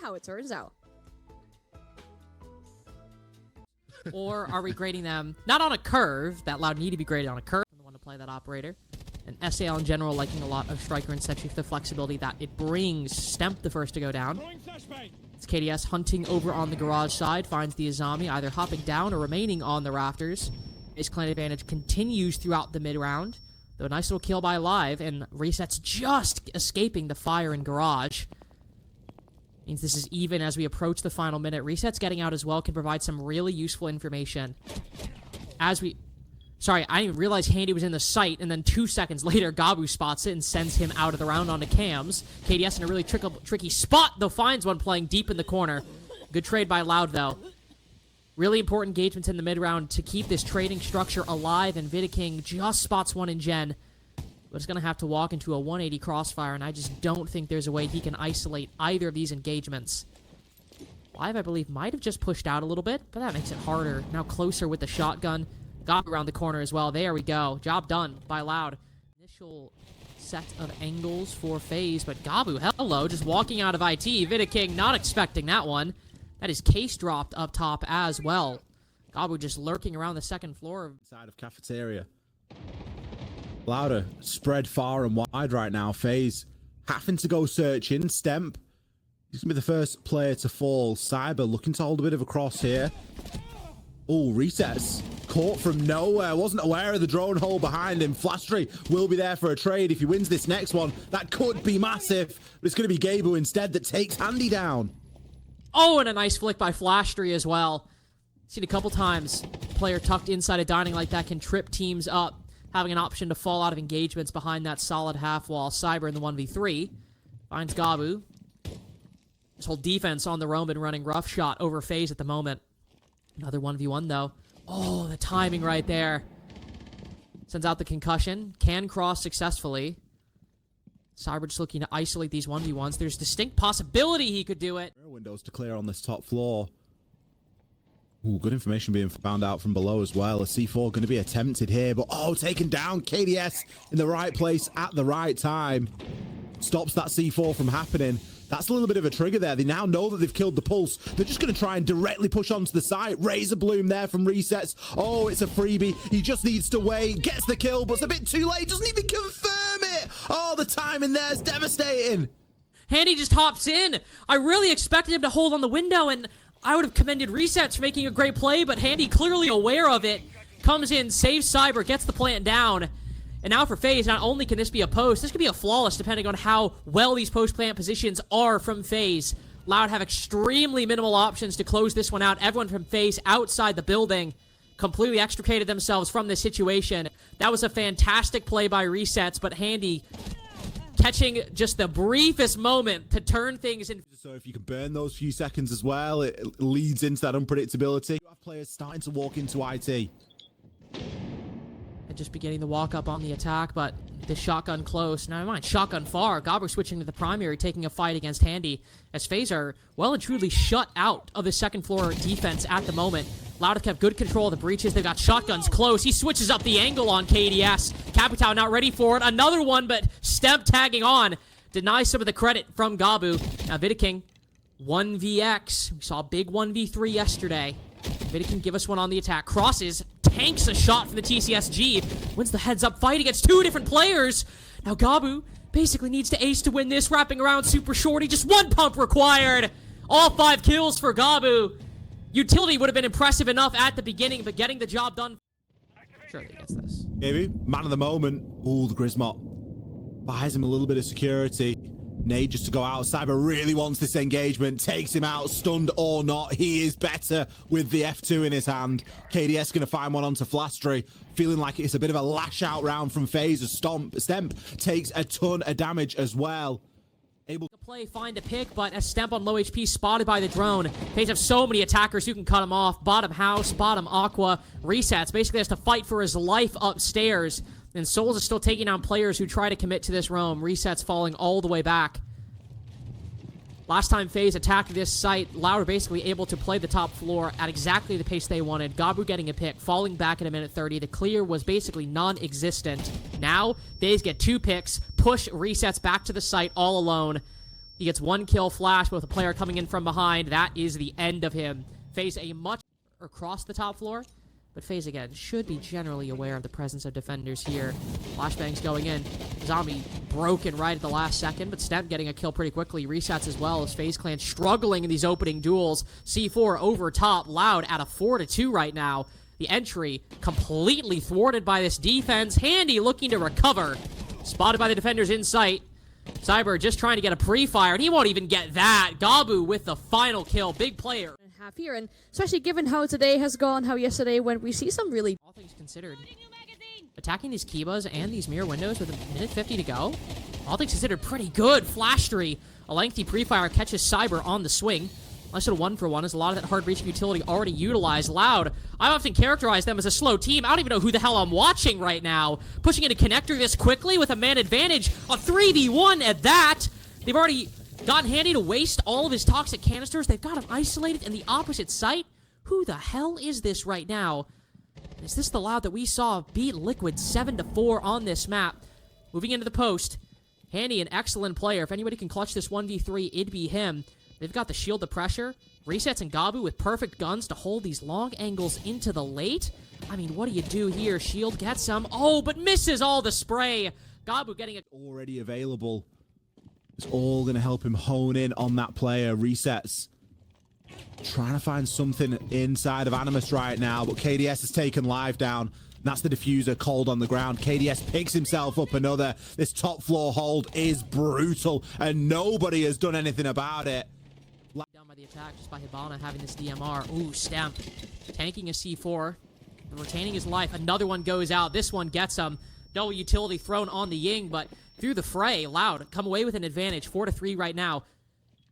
how it turns out. Or are we grading them not on a curve? That Loud need to be graded on a curve. I'm the one to play that operator. And SAL in general liking a lot of Striker and Sentry for the flexibility that it brings. Stemp the first to go down. It's KDS hunting over on the garage side. Finds the Azami either hopping down or remaining on the rafters. FaZe Clan advantage continues throughout the mid-round. Though a nice little kill by Live. And Reset's just escaping the fire in garage. Means this is even as we approach the final minute. Reset's getting out as well. Can provide some really useful information. As we... Sorry, I didn't even realize Handy was in the site, and then 2 seconds later, Gabu spots it and sends him out of the round onto cams. KDS in a really tricky spot, though finds one playing deep in the corner. Good trade by Loud, though. Really important engagements in the mid-round to keep this trading structure alive, and Vidiking just spots one in Gen. But it's going to have to walk into a 180 crossfire, and I just don't think there's a way he can isolate either of these engagements. Live, I believe, might have just pushed out a little bit, but that makes it harder. Now closer with the shotgun. Got around the corner as well. There we go. Job done by Loud. Initial set of angles for FaZe, but Gabu, hello, just walking out of IT. Vidiking not expecting that one. That is case dropped up top as well. Gabu just lurking around the second floor. Side of cafeteria. Louder spread far and wide right now. FaZe having to go searching. Stemp, he's going to be the first player to fall. Cyber looking to hold a bit of a cross here. Oh, Resets caught from nowhere. Wasn't aware of the drone hole behind him. Flastry will be there for a trade. If he wins this next one, that could be massive. But it's going to be Gabu instead that takes Handy down. Oh, and a nice flick by Flastry as well. Seen a couple times. Player tucked inside a dining like that can trip teams up. Having an option to fall out of engagements behind that solid half wall. Cyber in the 1v3. Finds Gabu. This whole defense on the Roman running rough shot over FaZe at the moment. Another 1v1 though. Oh, the timing right there. Sends out the concussion. Can cross successfully. Cyber just looking to isolate these 1v1s. There's distinct possibility he could do it. Windows to clear on this top floor. Ooh, good information being found out from below as well. A C4 going to be attempted here, but oh, taken down. KDS in the right place at the right time. Stops that C4 from happening. That's a little bit of a trigger there. They now know that they've killed the Pulse. They're just going to try and directly push onto the site. Razor Bloom there from Resets. Oh, it's a freebie. He just needs to wait. Gets the kill, but it's a bit too late. Doesn't even confirm it. Oh, the timing there is devastating. Handy just hops in. I really expected him to hold on the window, and I would have commended Resets for making a great play, but Handy clearly aware of it. Comes in, saves Cyber, gets the plant down. And now for FaZe, not only can this be a post, this could be a flawless depending on how well these post-plant positions are from FaZe. Loud have extremely minimal options to close this one out. Everyone from FaZe outside the building completely extricated themselves from this situation. That was a fantastic play by Resets, but Handy catching just the briefest moment to turn things in. So if you can burn those few seconds as well, it leads into that unpredictability. You have players starting to walk into IT. And just beginning the walk up on the attack, but the shotgun close. Now, mind, shotgun far. Gobber switching to the primary, taking a fight against Handy, as FaZe are well and truly shut out of the second floor defense at the moment. Loud have kept good control of the breaches. They've got shotguns close. He switches up the angle on KDS. Capitao not ready for it. Another one, but Stemp tagging on. Denies some of the credit from Gabu. Now, Vidiking, 1vx. We saw a big 1v3 yesterday. Vidiking give us one on the attack. Crosses, tanks a shot from the TCSG. Wins the heads-up fight against two different players. Now Gabu basically needs to ace to win this. Wrapping around super shorty. Just one pump required. All 5 kills for Gabu. Utility would have been impressive enough at the beginning, but getting the job done. Surely gets this. Maybe. Man of the moment. Ooh, the Grismot buys him a little bit of security. Nade just to go out. Cyber really wants this engagement. Takes him out, stunned or not. He is better with the F2 in his hand. KDS going to find one onto Flastry. Feeling like it's a bit of a lash out round from FaZe. Stemp takes a ton of damage as well. Able to play, find a pick, but a Stemp on low HP spotted by the drone. FaZe have so many attackers who can cut him off. Bottom house, bottom aqua. Resets basically has to fight for his life upstairs. And Souls is still taking down players who try to commit to this roam. Resets falling all the way back. Last time FaZe attacked this site, Loud were basically able to play the top floor at exactly the pace they wanted. Gabu getting a pick, falling back at a minute 30. The clear was basically non-existent. Now, FaZe get 2 picks, push Resets back to the site all alone. He gets 1 kill flash with a player coming in from behind. That is the end of him. FaZe a much across the top floor, but FaZe again should be generally aware of the presence of defenders here. Flashbangs going in. Zombie broken right at the last second, but Stemp getting a kill pretty quickly. Resets as well as FaZe Clan struggling in these opening duels. C4 over top, Loud at a 4-2 right now. The entry completely thwarted by this defense. Handy looking to recover. Spotted by the defenders in sight. Cyber just trying to get a pre-fire, and he won't even get that. Gabu with the final kill. Big player. Half here, and especially given how today has gone, how yesterday went, we see some really... All things considered, attacking these Kibas and these mirror windows with a minute 50 to go, all things considered pretty good. Flashtery, a lengthy pre-fire catches Cyber on the swing. Nice little 1-for-1 as a lot of that hard-reaching utility already utilized. Loud, I often characterize them as a slow team. I don't even know who the hell I'm watching right now. Pushing into connector this quickly with a man advantage. A 3v1 at that. They've already gotten Handy to waste all of his toxic canisters. They've got him isolated in the opposite site. Who the hell is this right now? Is this the Loud that we saw beat Liquid 7-4 on this map? Moving into the post. Handy, an excellent player. If anybody can clutch this 1v3, it'd be him. They've got the shield, the pressure. Resets and Gabu with perfect guns to hold these long angles into the late. I mean, what do you do here? Shield gets some. Oh, but misses all the spray. Gabu getting it. Already available. It's all going to help him hone in on that player. Resets. Trying to find something inside of Animus right now, but KDS has taken live down. That's the diffuser cold on the ground. KDS picks himself up another. This top floor hold is brutal, and nobody has done anything about it. Down by the attack just by Hibana having this DMR. Ooh, Stamp. Tanking a C4. Retaining his life. Another one goes out. This one gets him. Double utility thrown on the Ying, but through the fray, Loud come away with an advantage. 4-3 right now.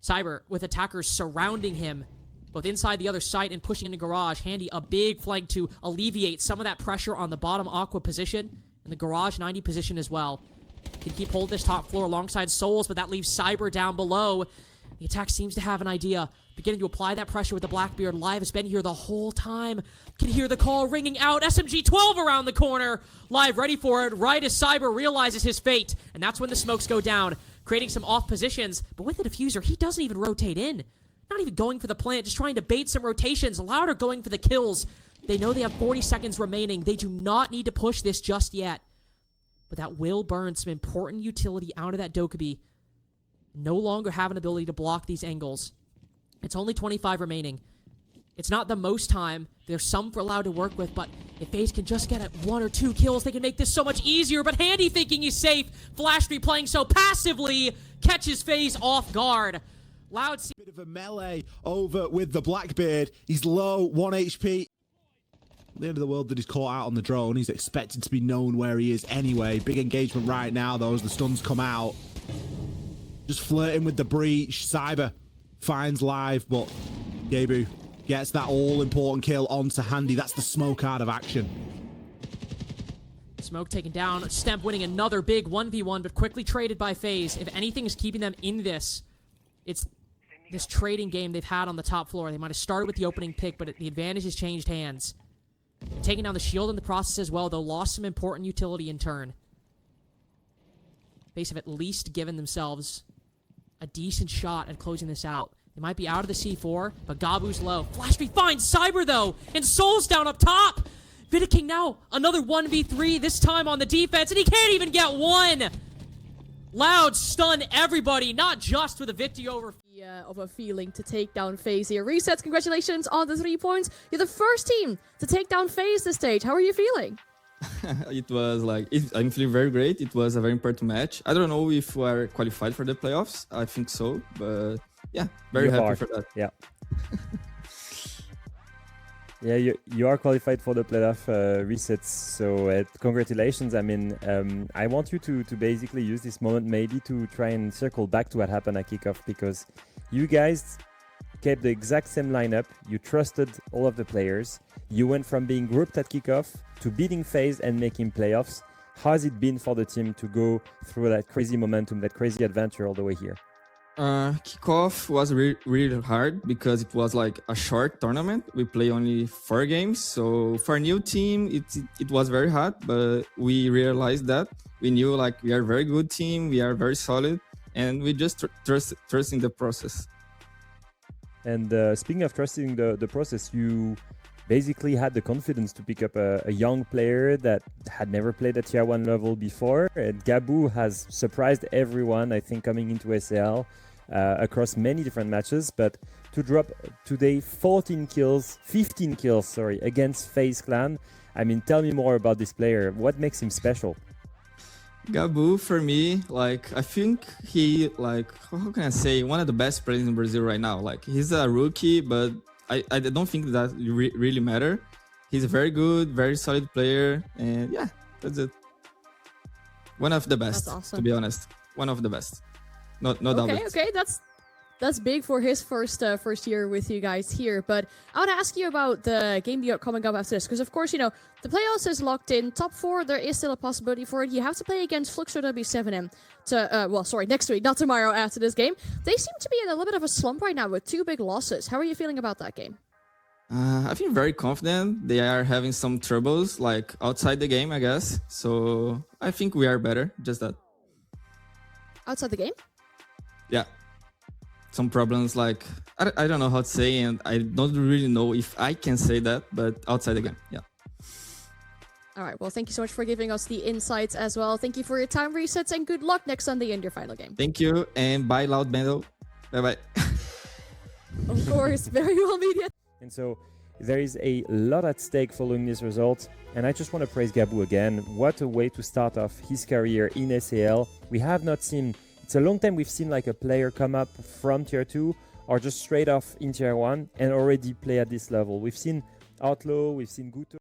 Cyber with attackers surrounding him, both inside the other site and pushing into garage. Handy, a big flank to alleviate some of that pressure on the bottom Aqua position. And the garage 90 position as well. Can keep hold of this top floor alongside Souls, but that leaves Cyber down below. The attack seems to have an idea. Beginning to apply that pressure with the Blackbeard. Live has been here the whole time. Can hear the call ringing out. SMG-12 around the corner. Live ready for it right as Cyber realizes his fate. And that's when the smokes go down, creating some off positions. But with the diffuser, he doesn't even rotate in. Not even going for the plant, just trying to bait some rotations. Louder going for the kills. They know they have 40 seconds remaining. They do not need to push this just yet. But that will burn some important utility out of that Dokkaebi. No longer have an ability to block these angles. It's only 25 remaining. It's not the most time. There's some for Loud to work with, but if FaZe can just get at 1 or 2 kills, they can make this so much easier. But Handy thinking he's safe. Flashtree playing so passively catches FaZe off guard. Loud. Bit of a melee over with the Blackbeard. He's low, 1 HP. At the end of the world that he's caught out on the drone. He's expected to be known where he is anyway. Big engagement right now, though, as the stuns come out. Just flirting with the breach. Cyber finds live, but Gabu gets that all-important kill onto Handy. That's the smoke out of action. Smoke taken down. Stemp winning another big 1v1, but quickly traded by FaZe. If anything is keeping them in this, it's this trading game they've had on the top floor. They might have started with the opening pick, but the advantage has changed hands. Taking down the shield in the process as well, though. Lost some important utility in turn. FaZe have at least given themselves a decent shot at closing this out. They might be out of the C4, but Gabu's low. Flashtree finds Cyber, though, and Soul's down up top. Vidiking now, another 1v3, this time on the defense, and he can't even get one. Loud stun everybody, not just with a victory over... of a feeling to take down FaZe here. Resets, congratulations on the 3 points. You're the first team to take down FaZe this stage. How are you feeling? It was like, I'm feeling very great. It was a very important match. I don't know if we are qualified for the playoffs. I think so, but yeah, very happy for that. Yeah. Yeah, you are qualified for the playoff resets, so congratulations. I mean, I want you to basically use this moment maybe to try and circle back to what happened at kickoff, because you guys kept the exact same lineup. You trusted all of the players. You went from being grouped at kickoff to beating FaZe and making playoffs. How has it been for the team to go through that crazy momentum, that crazy adventure all the way here? Kickoff was really hard because it was like a short tournament. We play only 4 games, so for a new team it was very hard, but we realized that. We knew like we are a very good team, we are very solid, and we just trusting the process. And speaking of trusting the process, you basically had the confidence to pick up a young player that had never played at tier 1 level before. And Gabu has surprised everyone, I think, coming into SAL across many different matches. But to drop today 15 kills, against FaZe Clan. I mean, tell me more about this player. What makes him special? Gabu, for me, like, I think he, like, how can I say, one of the best players in Brazil right now. Like, he's a rookie, but I don't think that really matter. He's a very good, very solid player, and yeah, that's it. One of the best, That's awesome. to be honest. One of the best. No doubt. Okay, that's big for his first year with you guys here. But I want to ask you about the game coming up after this, because of course, you know, the playoffs is locked in. Top 4, there is still a possibility for it. You have to play against Fluxo W7M next week, not tomorrow after this game. They seem to be in a little bit of a slump right now with 2 big losses. How are you feeling about that game? I feel very confident. They are having some troubles, like, outside the game, I guess. So I think we are better, just that. Outside the game? Yeah. Some problems, like, I don't know how to say, and I don't really know if I can say that, but outside the game, yeah. All right, well, thank you so much for giving us the insights as well. Thank you for your time resets, and good luck next Sunday in your final game. Thank you, and bye, Loud Bando. Bye-bye. Of course, very well media. And so there is a lot at stake following this result. And I just want to praise Gabu again. What a way to start off his career in SAL. We have not seen, it's a long time we've seen like a player come up from tier 2 or just straight off in tier 1 and already play at this level. We've seen Outlaw, we've seen Guto.